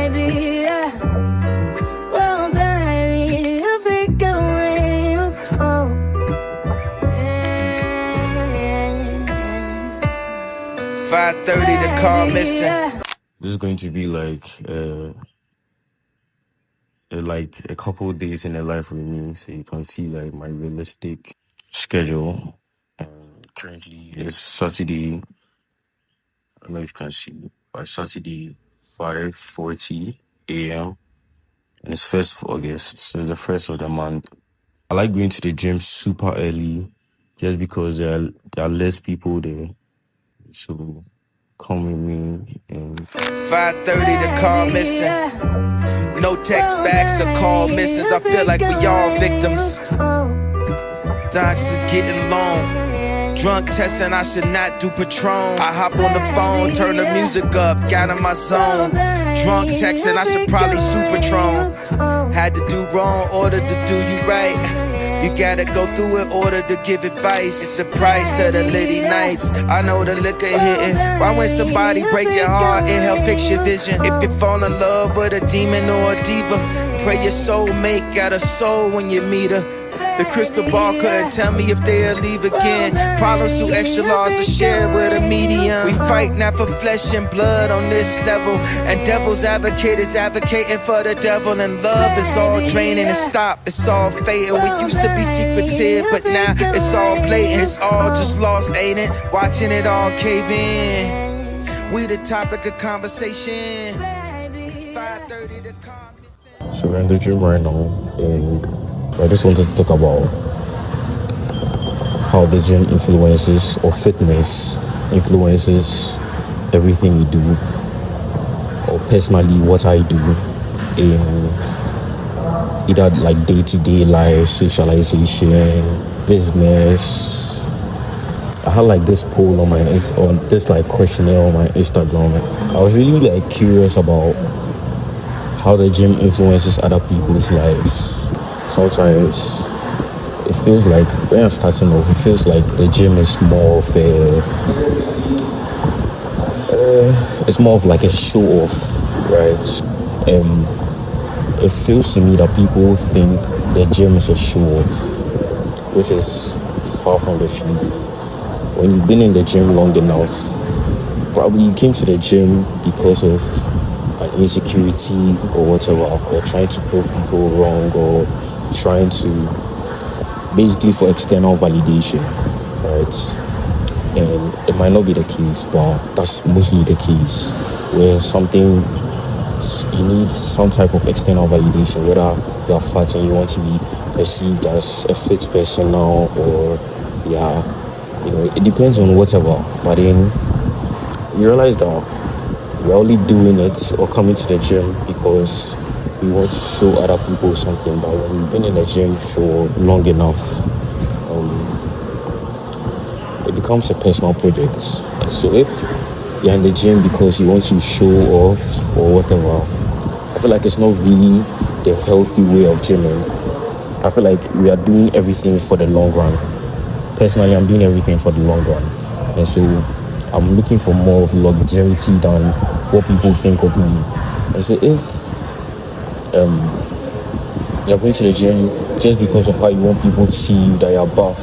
baby, yeah. Well, baby, you pick up when you call. Yeah. 5:30, the car missing. This is going to be like a couple of days in the life with me, so you can see like my realistic schedule. Currently it's Saturday. I don't know if you can see, but Saturday 5:40 a.m. and it's 1st of August, so it's the first of the month. I like going to the gym super early, just because there are less people there. So come with me. And 5:30, the car missing. No text backs or call misses. I feel like we all victims. Docs is getting long. Drunk testing, I should not do Patron. I hop on the phone, turn the music up, got in my zone. Drunk texting, I should probably Supertron. Had to do wrong, order to do you right. You gotta go through it, order to give advice. It's the price of the litty nights. I know the liquor hitting. Why when somebody break your heart, it help fix your vision. If you fall in love with a demon or a diva, pray your soulmate got a soul when you meet her. The crystal ball couldn't tell me if they'll leave again. Problems too extra laws are shared with a medium. We fight not for flesh and blood on this level. And devil's advocate is advocating for the devil. And love is all draining and stop, it's all fading. We used to be secretive, but now it's all blatant. It's all just lost, ain't it? Watching it all cave in. We the topic of conversation. 5:30 the car. so we're in the gym right now, and I just wanted to talk about how the gym influences, or fitness influences, everything you do, or personally what I do in either like day-to-day life, socialization, business. I had like this poll on this like questionnaire on my Instagram. I was really like curious about how the gym influences other people's lives. Sometimes it feels like, when I'm starting off, it feels like the gym is more of it's more of like a show off, right? It feels to me that people think the gym is a show off, which is far from the truth. When you've been in the gym long enough, probably you came to the gym because of an insecurity or whatever, or trying to prove people wrong, or trying to, basically for external validation, right? And it might not be the case, but that's mostly the case, where you need some type of external validation, whether you're fat and you want to be perceived as a fit person now, or it depends on whatever. But then you realize that we're only doing it or coming to the gym because we want to show other people something. But when we've been in the gym for long enough, it becomes a personal project. And so if you're in the gym because you want to show off or whatever, I feel like it's not really the healthy way of gymming. I feel like we are doing everything for the long run. Personally, I'm doing everything for the long run. And so I'm looking for more of longevity than what people think of me. And so if you're going to the gym just because of how you want people to see you, that you're buff,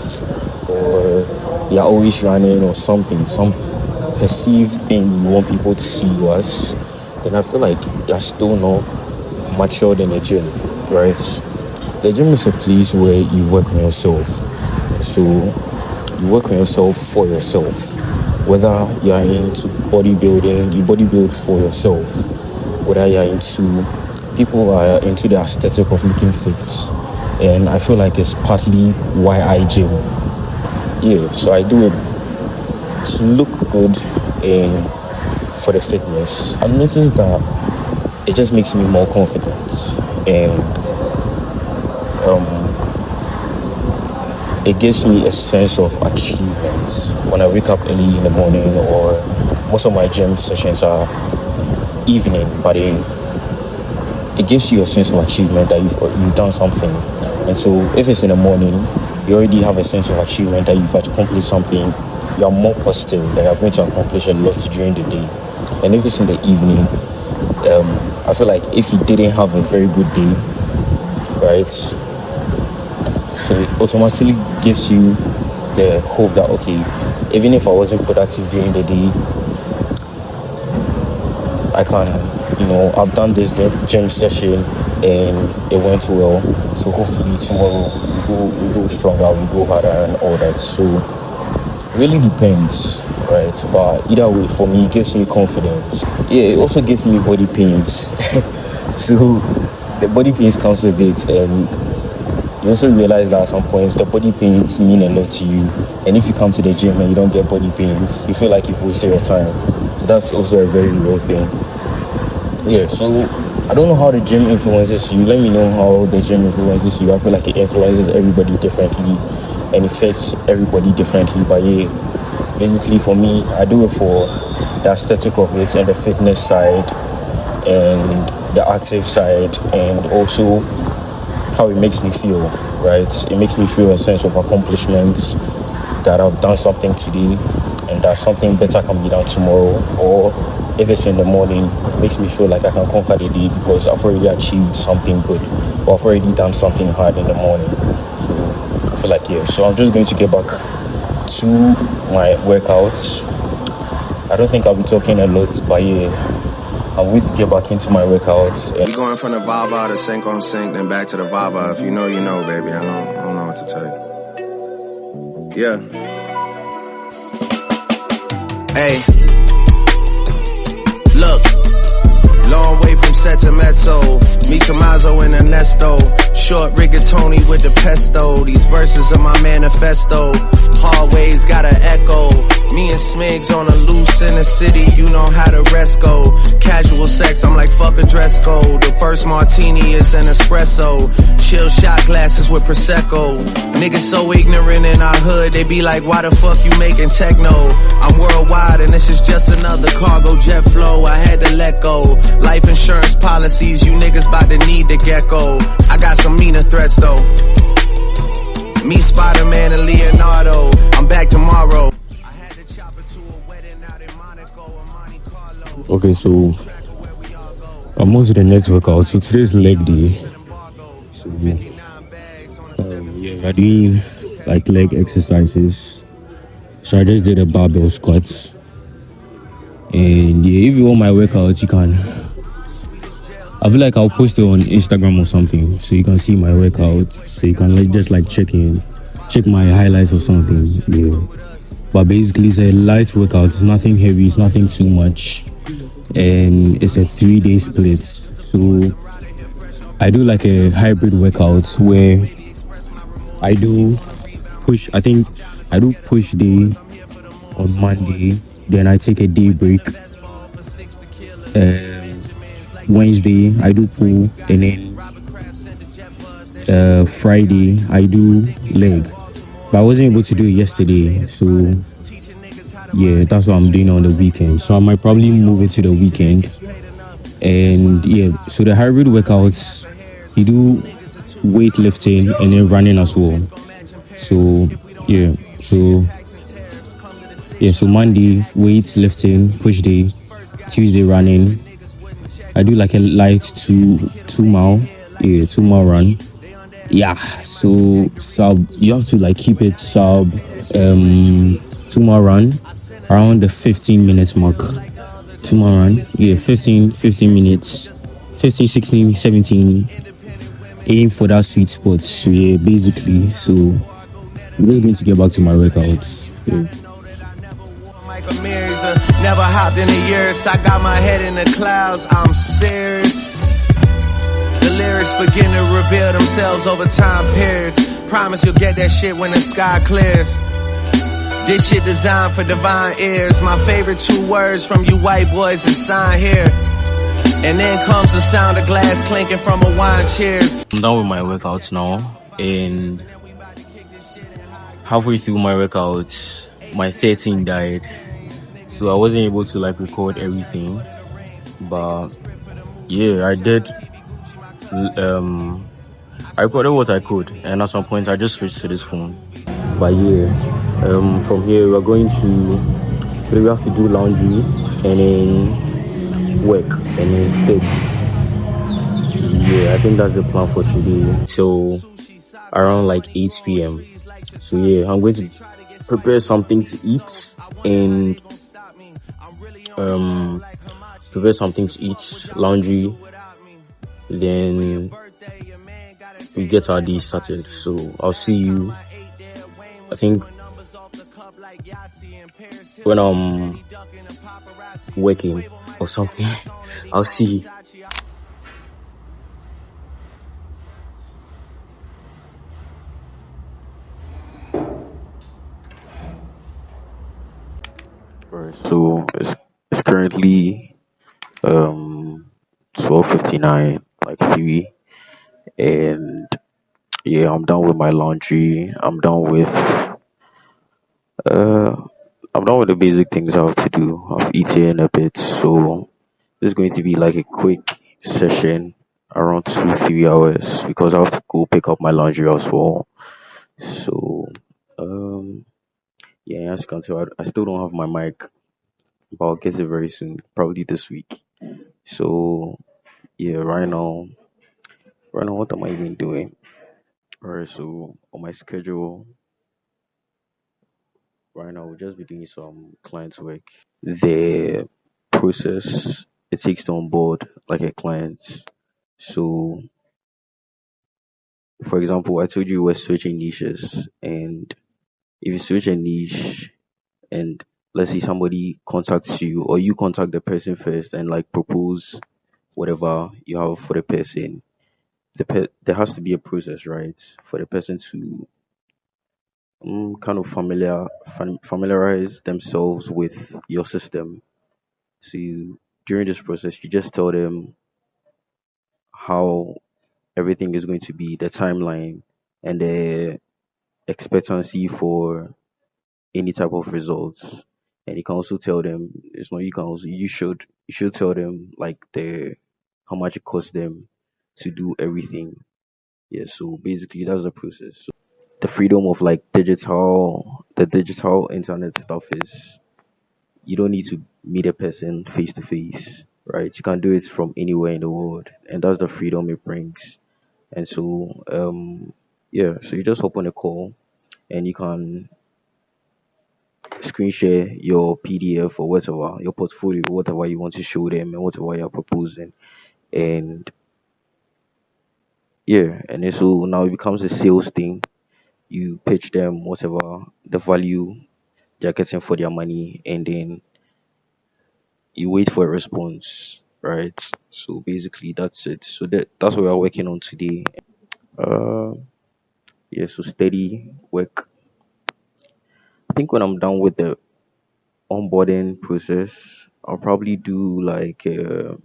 or you're always running, or something, some perceived thing you want people to see you as, then I feel like you're still not matured in the gym, right? The gym is a place where you work on yourself. So you work on yourself for yourself. Whether you're into bodybuilding, you bodybuild for yourself. Whether you're into, people are into the aesthetic of looking fit. And I feel like it's partly why I gym. Yeah, so I do it to look good and for the fitness. I noticed that it just makes me more confident, and it gives me a sense of achievement when I wake up early in the morning, or most of my gym sessions are evening, but it gives you a sense of achievement that you've done something. And so if it's in the morning, you already have a sense of achievement that you've accomplished something. You are more positive that you're going to accomplish a lot during the day. And if it's in the evening, I feel like if you didn't have a very good day, right, so it automatically gives you the hope that, okay, even if I wasn't productive during the day, I can, I've done this gym session and it went well. So hopefully tomorrow we go stronger, we go harder and all that. So it really depends, right? But either way, for me, it gives me confidence. Yeah, it also gives me body pains. So the body pains comes with it, and you also realize that at some points the body pains mean a lot to you. And if you come to the gym and you don't get body pains, you feel like you've wasted your time. So that's also a very real thing. Yeah, so I don't know how the gym influences you. Let me know how the gym influences you. I feel like it influences everybody differently and affects everybody differently. But yeah, basically for me, I do it for the aesthetic of it and the fitness side and the active side, and also how it makes me feel, right? It makes me feel a sense of accomplishment, that I've done something today and that something better can be done tomorrow. Or if it's in the morning, it makes me feel like I can conquer the day because I've already achieved something good, or I've already done something hard in the morning. So I feel like, yeah, so I'm just going to get back to my workouts. I don't think I'll be talking a lot, but yeah, I'm going to get back into my workouts. We going from the Vava to Sync on Sync, then back to the Vava. If you know, you know, baby. I don't know what to tell you. Yeah. Hey. Look. Long way from set to mezzo. Me Tommaso and Ernesto. Short rigatoni with the pesto. These verses are my manifesto. Hallways got an echo. Me and Smigs on a loose in the city, you know how the rest go. Casual sex, I'm like fuck a dress code. The first martini is an espresso. Chill shot glasses with Prosecco. Niggas so ignorant in our hood, they be like, why the fuck you making techno? I'm worldwide and this is just another cargo jet flow. I had to let go. Life insurance policies, you niggas bout to need the gecko. I got some meaner threats though. Me, Spider-Man, and Leonardo. I'm back tomorrow. Okay, so I'm on to the next workout. So today's leg day. So yeah, we're doing like leg exercises. So I just did a barbell squats. And yeah, if you want my workout, you can. I feel like I'll post it on Instagram or something, so you can see my workout. So you can just check my highlights or something. Yeah. But basically, it's a light workout. It's nothing heavy. It's nothing too much. And it's a 3-day split. So I do like a hybrid workout where I do push. I think I do push day on Monday. Then I take a day break. Wednesday I do pull, and then Friday I do leg. But I wasn't able to do it yesterday, so yeah, that's what I'm doing on the weekend. So I might probably move it to the weekend. And yeah, so the hybrid workouts, you do weightlifting and then running as well. So so Monday weightlifting, push day, Tuesday running. I do like a light 2 mile run. Yeah, so sub, you have to like keep it sub 2 mile run around the 15 minutes mark. 2 mile run, yeah, 15 minutes, 15, 16, 17. Aim for that sweet spot. So yeah, basically, so I'm just going to get back to my workouts. Yeah. Never hopped in the years, I got my head in the clouds, I'm serious. The lyrics begin to reveal themselves over time periods. Promise you'll get that shit when the sky clears. This shit designed for divine ears. My favorite 2 words from you white boys is sign here. And then comes the sound of glass clinking from a wine cheers. I'm done with my workouts now, and halfway through my workouts, my 13 died. So I wasn't able to like record everything, but yeah, I did. I recorded what I could, and at some point I just switched to this phone. But yeah, from here we're going to. So we have to do laundry and then work and then step. yeah, I think that's the plan for today till around like 8 p.m. So yeah, I'm going to prepare something to eat and prepare something to eat, laundry, then we get our day started. So I'll see you, I think, when I'm working or something. I'll see you. Alright, so it's currently 12:59, like 3, and yeah, I'm done with my laundry. Uh I'm done with the basic things I have to do. I've eaten a bit, so this is going to be like a quick session around 2-3 hours because I have to go pick up my laundry as well. So um yeah, as you can tell, I still don't have my mic, but I'll get it very soon, probably this week. So yeah, right now, what am I even doing? Alright, so on my schedule right now, we'll just be doing some client work. The process it takes to onboard like a client. So, for example, I told you we're switching niches, and if you switch a niche, and let's say somebody contacts you, or you contact the person first and like propose whatever you have for the person, there has to be a process, right, for the person to kind of familiarize themselves with your system. So during this process, you just tell them how everything is going to be, the timeline, and the expectancy for any type of results. And you can also tell them, it's not, you can also, you should tell them like the how much it costs them to do everything. Yeah, so basically that's the process. So the freedom of like the digital internet stuff is you don't need to meet a person face to face, right? You can do it from anywhere in the world, and that's the freedom it brings. And so, yeah, so you just hop on a call and you can screen share your PDF or whatever, your portfolio, whatever you want to show them and whatever you're proposing. And yeah, and then so now it becomes a sales thing. You pitch them whatever the value they're getting for their money, and then you wait for a response, right? So basically, that's it. So that's what we're working on today. Uh, yeah, so steady work. I think when I'm done with the onboarding process, I'll probably do like I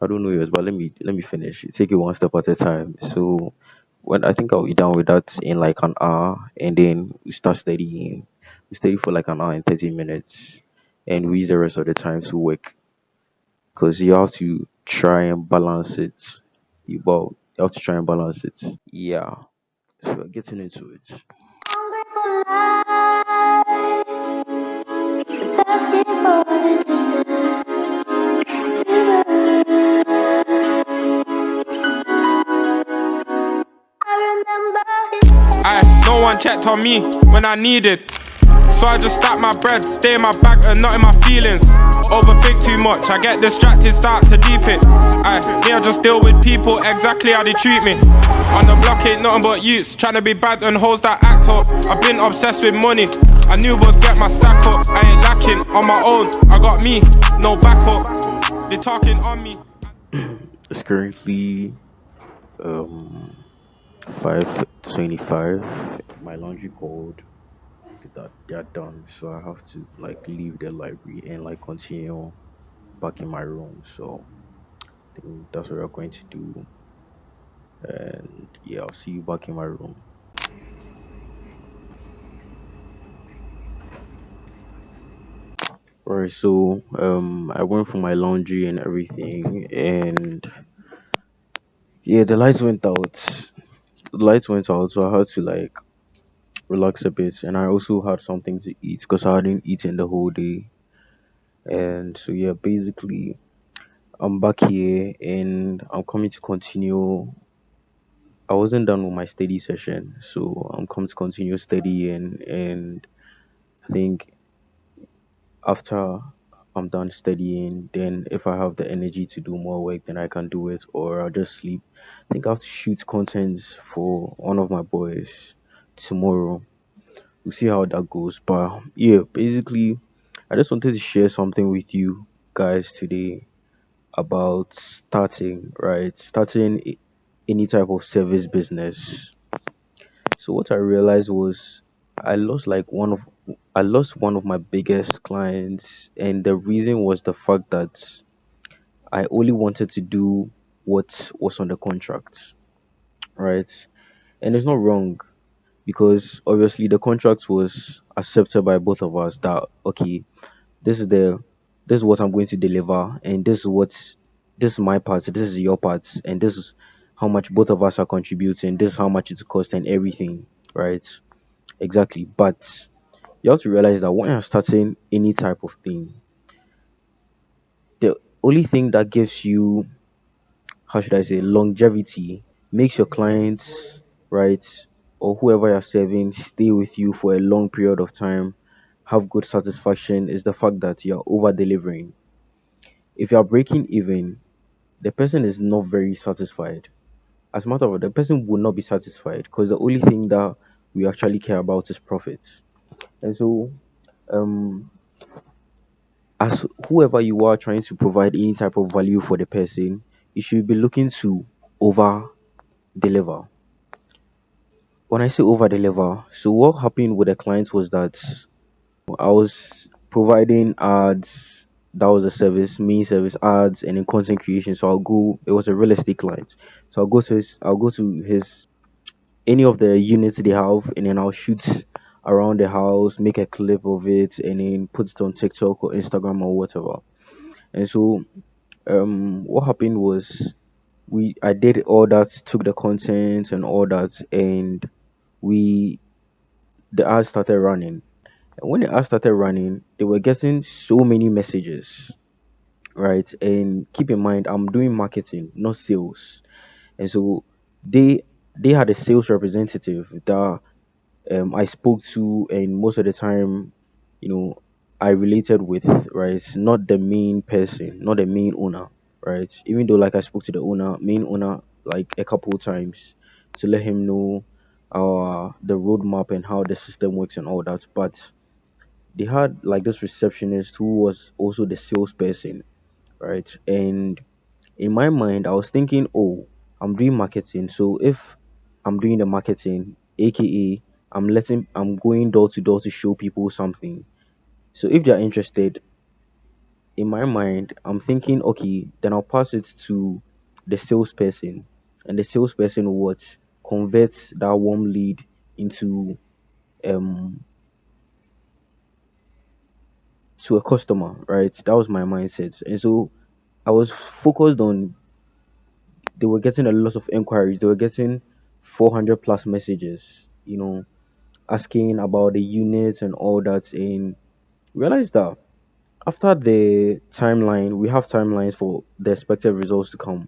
don't know yours, but let me finish. Take it one step at a time. So when I think I'll be done with that in like an hour, and then we start studying. We study for like an hour and 30 minutes, and we use the rest of the time to work because you have to try and balance it. You have to try and balance it. Yeah. So we're getting into it. Hungry for life, thirsty for the distant I remember his No one checked on me when I needed. So I just stack my bread, stay in my bag and not in my feelings. Overthink too much, I get distracted, start to deep it. Me, I just deal with people exactly how they treat me. On the block ain't nothing but youths, trying to be bad and hoes that act up. I've been obsessed with money, I knew was get my stack up. I ain't lacking on my own, I got me, no backup. They talking on me. It's currently 5:25. My laundry called that they're done, so I have to like leave the library and like continue back in my room. So I think that's what we're going to do. And yeah, I'll see you back in my room. Alright, so I went for my laundry and everything, and yeah, the lights went out. The lights went out, so I had to like relax a bit, and I also had something to eat because I hadn't eaten the whole day. And so yeah, basically, I'm back here and I'm coming to continue. I wasn't done with my study session, so I'm coming to continue studying. And I think after I'm done studying, then if I have the energy to do more work, then I can do it, or I'll just sleep. I think I have to shoot contents for one of my boys tomorrow. We'll see how that goes. But yeah, basically, I just wanted to share something with you guys today about starting, right? Starting any type of service business. So what I realized was I lost like one of I lost one of my biggest clients, and the reason was the fact that I only wanted to do what was on the contract, right? And it's not wrong because obviously the contract was accepted by both of us that okay, this is the this is what I'm going to deliver, and this is my part, this is your part, and this is how much both of us are contributing, this is how much it's cost and everything, right? Exactly. But you have to realize that when you're starting any type of thing, the only thing that gives you, how should I say, longevity, makes your clients, right, or whoever you're serving stay with you for a long period of time, have good satisfaction, is the fact that you're over delivering. If you're breaking even, the person is not very satisfied. As a matter of fact, the person will not be satisfied because the only thing that we actually care about is profits. And so, um, as whoever you are trying to provide any type of value for the person, you should be looking to over deliver. When I say over deliver, so what happened with the clients was that I was providing ads. That was a service, main service ads, and then content creation. So I'll go. It was a real estate client. So I'll go to his any of the units they have, and then I'll shoot around the house, make a clip of it, and then put it on TikTok or Instagram or whatever. And so, what happened was we I did all that, took the content and all that, and we the ads started running. And when the ads started running, they were getting so many messages, right? And keep in mind, I'm doing marketing, not sales. And so they they had a sales representative that I spoke to, and most of the time, you know, I related with, right? Not the main person, not the main owner, right? Even though, like, I spoke to the main owner, like a couple of times to let him know the roadmap and how the system works and all that. But they had like this receptionist who was also the salesperson, right? And in my mind, I was thinking, oh, I'm doing marketing. So if I'm doing the marketing, aka I'm going door to door to show people something. So if they're interested, in my mind, I'm thinking, okay, then I'll pass it to the salesperson, and the salesperson will what converts that warm lead into um to a customer, right? That was my mindset, and so I was focused on. They were getting a lot of inquiries. They were getting 400 plus messages, asking about the units and all that, and realized that after the timeline, we have timelines for the expected results to come.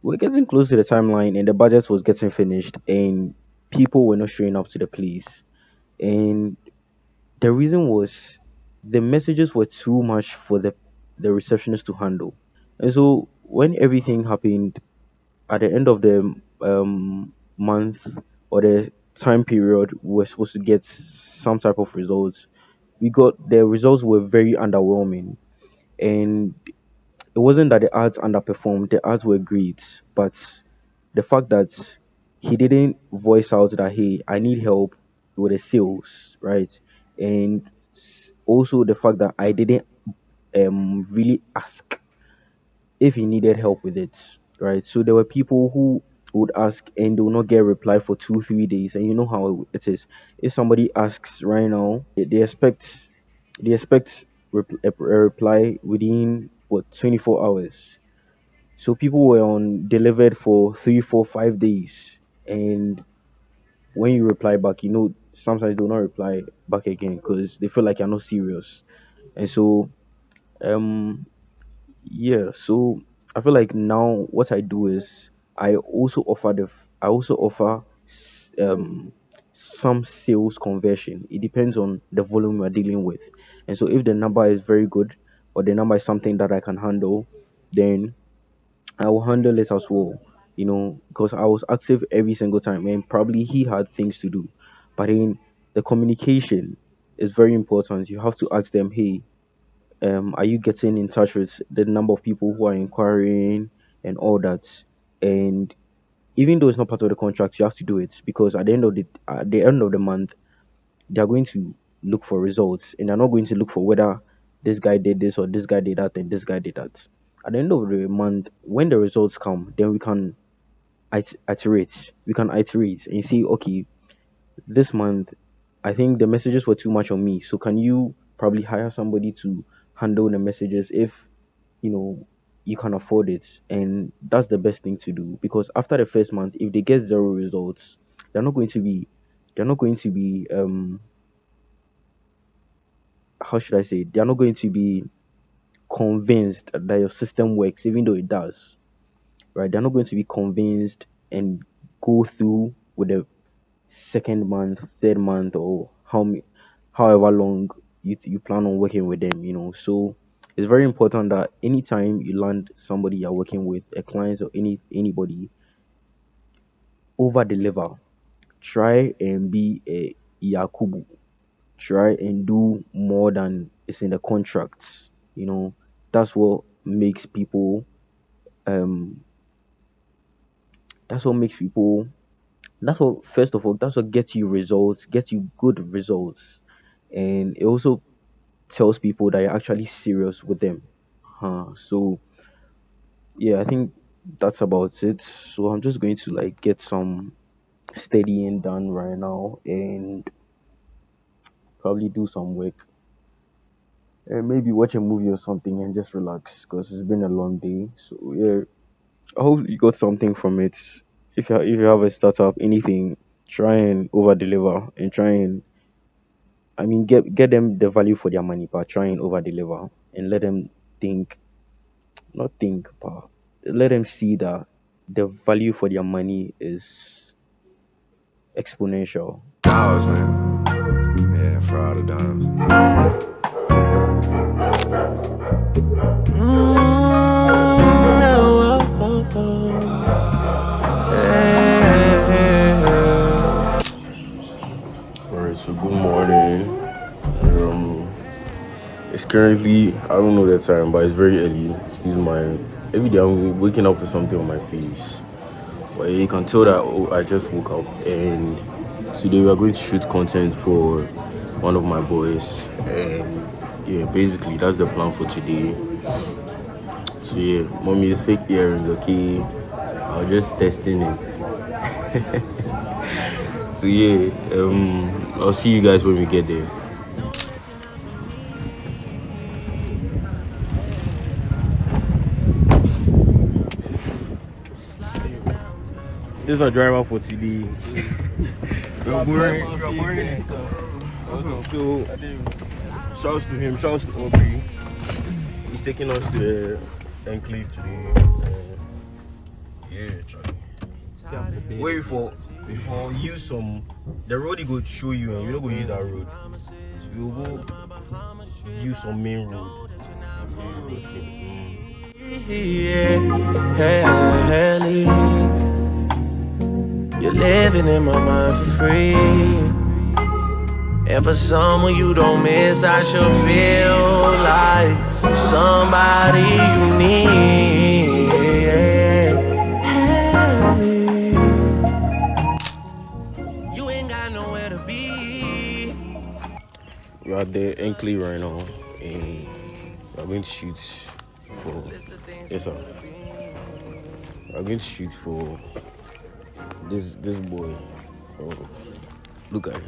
We're getting close to the timeline, and the budget was getting finished, and people were not showing up to the place. And the reason was the messages were too much for the receptionist to handle. And so when everything happened at the end of the month or the time period, we were supposed to get some type of results. We got the results were very underwhelming, and it wasn't that the ads underperformed. The ads were great, but the fact that he didn't voice out that hey, I need help with the sales, right? And also the fact that I didn't really ask if he needed help with it, right? So there were people who would ask and they will not get a reply for 2 3 days, and you know how it is. If somebody asks right now, they expect a reply within what 24 hours. So people were on delivered for 3 4 5 days, and when you reply back, sometimes they will not reply back again because they feel like you're not serious. And so um yeah, so I feel like now what I do is I also offer some sales conversion. It depends on the volume we're dealing with, and so if the number is very good or the number is something that I can handle, then I will handle it as well. Because I was active every single time, and probably he had things to do, but then the communication is very important. You have to ask them, hey, are you getting in touch with the number of people who are inquiring and all that? And even though it's not part of the contract, you have to do it because at the end of the month, they are going to look for results, and they're not going to look for whether this guy did this or this guy did that and this guy did that. At the end of the month, when the results come, then we can iterate. We can iterate and say, okay, this month, I think the messages were too much on me. So can you probably hire somebody to handle the messages if you know you can afford it? And that's the best thing to do because after the first month, if they get zero results, they're not going to be they're not going to be how should I say it? They're not going to be convinced that your system works, even though it does, right? They're not going to be convinced and go through with the second month, third month, or however long you plan on working with them. So it's very important that anytime you land somebody you're working with, a client or anybody, over deliver. Try and be a Yakubu. Try and do more than is in the contracts. That's what makes people um that's what makes people that's what first of all that's what gets you results, gets you good results. And it also tells people that you're actually serious with them. So yeah, I think that's about it. So I'm just going to like get some studying done right now and probably do some work and maybe watch a movie or something and just relax because it's been a long day. So yeah, I hope you got something from it. If you have a startup, anything, try and over deliver and try and get them the value for their money, but try and over deliver and let them think, not think, but let them see that the value for their money is exponential. Dollars, man. Yeah, for all the dimes. Alright, so good morning. It's currently, I don't know the time, but it's very early. Excuse my, every day I'm waking up with something on my face. But you can tell that I just woke up, and today we are going to shoot content for one of my boys. And yeah, basically that's the plan for today. So yeah, mommy is fake earrings, okay? I was just testing it. So yeah, I'll see you guys when we get there. This is a driver for today. You're boring. So, shouts to him, shouts to Aubrey. He's taking us to the enclave today. Yeah, Charlie. Wait for use some. The road he go show you, and you're not going to use that road. So you go use some main road. You're living in my mind for free. And for someone you don't miss, I should feel like somebody you need. You ain't got nowhere to be. We're at the enclave right now, and we're going to shoot for. Yes, sir. We're going to shoot for this boy. Oh, look at him.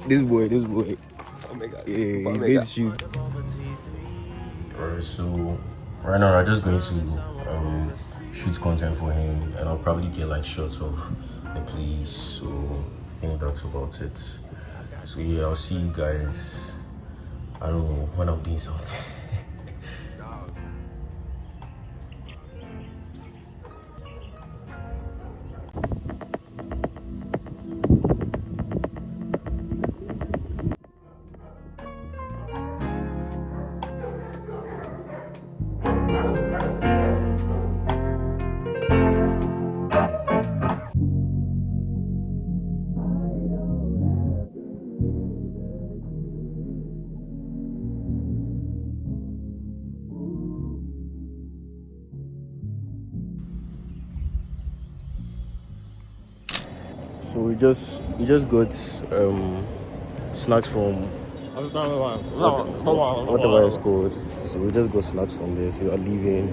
This boy. Oh my God. Yeah, he's going to shoot. Alright, so right now I'm just going to shoot content for him, and I'll probably get like shots of the place. So I think that's about it. So yeah, I'll see you guys. I don't know when I'm doing something. So we just got snacks from whatever it's called. So we just got snacks from there. So we are leaving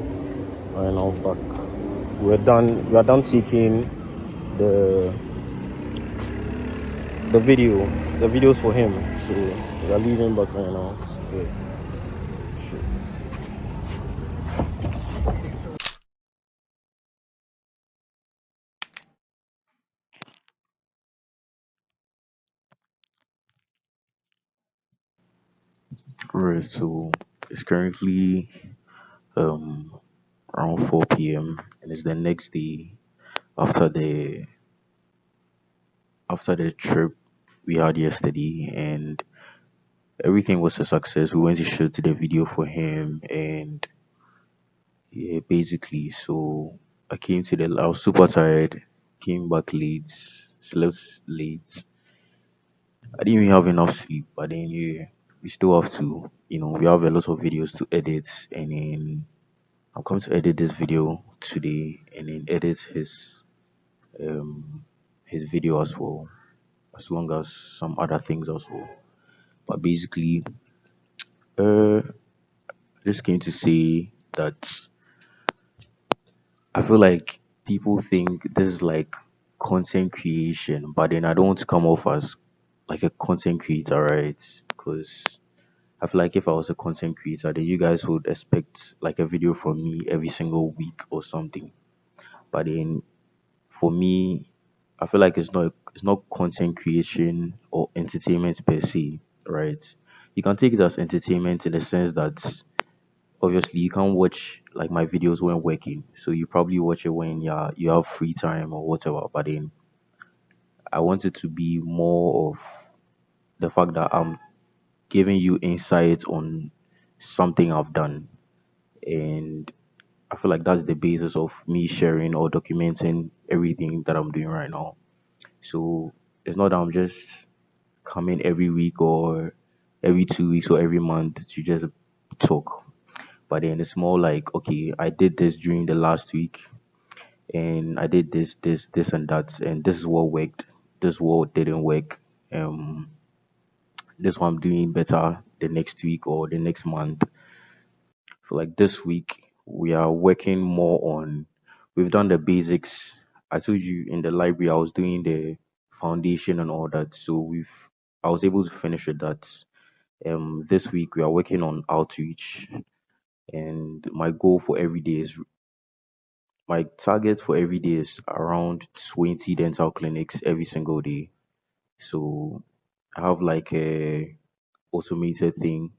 right now back. We are done taking the the videos for him. So we are leaving back right now. So, yeah. Sure. Right, so it's currently um around 4 p.m. and it's the next day after the trip we had yesterday, and everything was a success. We went to shoot the video for him, and yeah, basically, so I was super tired, came back late, slept late. I didn't even have enough sleep, but then yeah, we still have to, we have a lot of videos to edit, and then I'm coming to edit this video today, and then edit um his video as well, as long as some other things as well. But basically, uh, just came to say that I feel like people think this is like content creation, but then I don't want to come off as like a content creator, right? Because I feel like if I was a content creator, then you guys would expect like a video from me every single week or something. But then for me, I feel like it's not content creation or entertainment per se, right? You can take it as entertainment in the sense that obviously you can't watch like my videos when working, so you probably watch it when you have free time or whatever. But then I want it to be more of the fact that I'm giving you insights on something I've done, and I feel like that's the basis of me sharing or documenting everything that I'm doing right now. So it's not that I'm just coming every week or every 2 weeks or every month to just talk. But then it's more like, okay, I did this during the last week, and I did this, and that, and this is what worked, this is what didn't work. Um, this one I'm doing better the next week or the next month. For like this week, we are working more on. We've done the basics. I told you in the library I was doing the foundation and all that, so I was able to finish with that. This week we are working on outreach, and my target for every day is around 20 dental clinics every single day. So I have like a automated thing,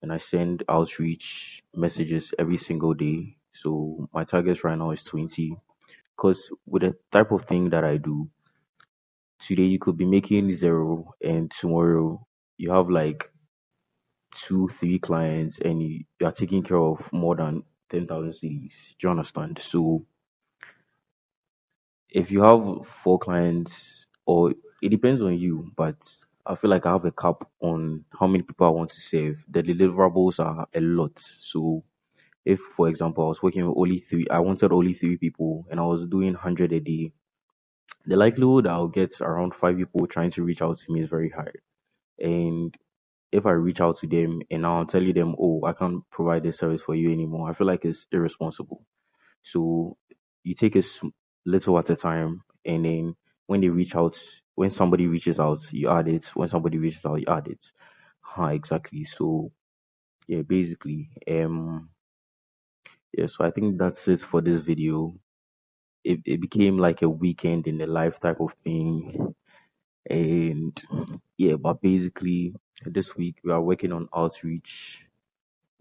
and I send outreach messages every single day. So my target right now is 20. Because with the type of thing that I do, today you could be making zero, and tomorrow you have like two, three clients, and you are taking care of more than 10,000 CDs. Do you understand? So if you have four clients, or it depends on you, but I feel like I have a cap on how many people I want to save. The deliverables are a lot. So if, for example, I was working with only three, I wanted only three people, and I was doing 100 a day, the likelihood I'll get around five people trying to reach out to me is very high. And if I reach out to them and now I'm telling them, oh, I can't provide this service for you anymore, I feel like it's irresponsible. So you take little at a time, and then when somebody reaches out, you add it. When somebody reaches out, you add it. Exactly. So yeah, basically, yeah. So I think that's it for this video. It became like a weekend in the life type of thing, and yeah. But basically, this week we are working on outreach.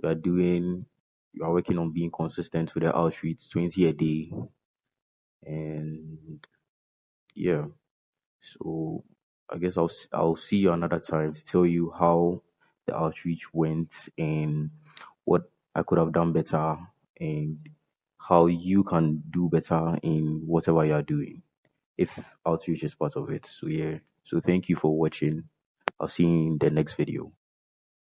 We are doing. We are working on being consistent with the outreach, 20 a day, and yeah. So I guess I'll see you another time to tell you how the outreach went and what I could have done better, and how you can do better in whatever you are doing if outreach is part of it. So yeah. So thank you for watching. I'll see you in the next video.